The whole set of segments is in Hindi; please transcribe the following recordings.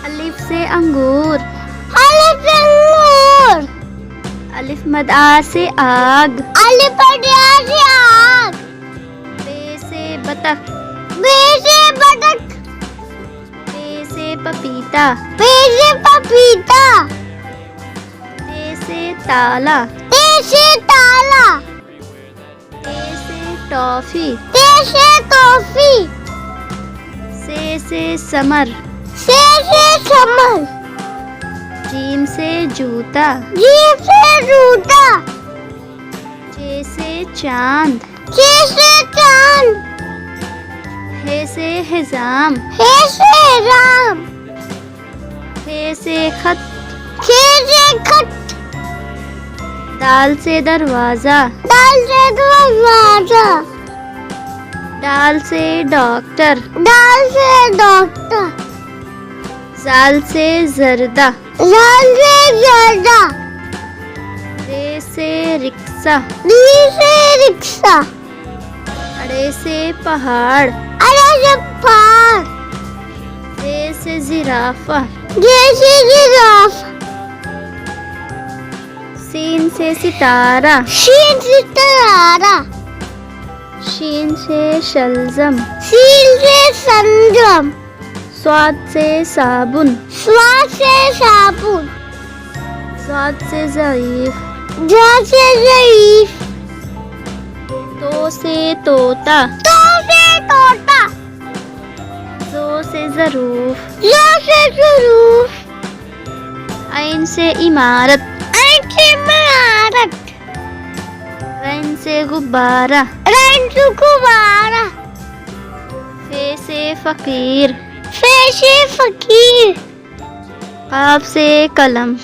अलिफ से अंगूर। अलिफ से अंगूर। अलिफ मद आ से आग। अलिफ मद आ से आग। बे से बतख। बे से बतख। पे से पपीता। पे से पपीता। ते से ताला। ते से ताला। ते से टॉफी। ते से टॉफी। से समर। से समर। जीम से जूता। जीम से जूता। चे से चांद। चे से चांद। हे से हिजाम। हे से राम। हे से खत। खे से खत। दाल से दरवाजा। दाल से दरवाजा। दाल से डॉक्टर। दाल से डॉक्टर। जाल से जर्दा। जाल से जर्दा। रे से रिक्शा। री से रिक्शा। अड़े से पहाड़। अरे से पहाड़। जे से जिराफा। जैसे जिराफ। सीन से सितारा। शीन से तारा। शीन से शलजम। शील से संजम। स्वाद से साबुन। स्वाद से साबुन। स्वाद से ज़ईफ। जा से ज़ईफ। तो से तोता। तो से तोता। जो से ज़रूफ। जो से ज़रूफ। ऐन से इमारत। ऐन से इमारत। रैन से गुब्बारा। रैन से गुब्बारा। फे से फ़कीर। फे से फकीर। काफ से कलम।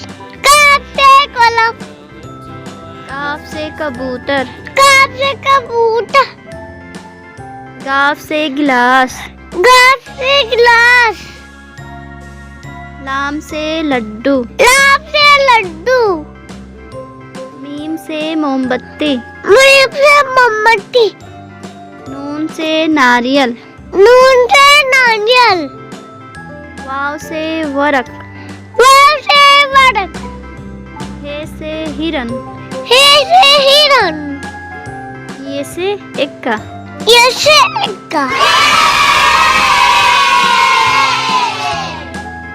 काफ से कलम। काफ से कबूतर। काफ से कबूतर। गाफ से गिलास। गाफ से गिलास। लाम से लड्डू। लाम से लड्डू। मीम से मोमबत्ती। मीम से मोमबत्ती। नून से नारियल। नून से नारियल। वाव से वरक। वाव से वरक। हे से हिरन। हे से हिरन। ये से एक्का। ये से एक्का।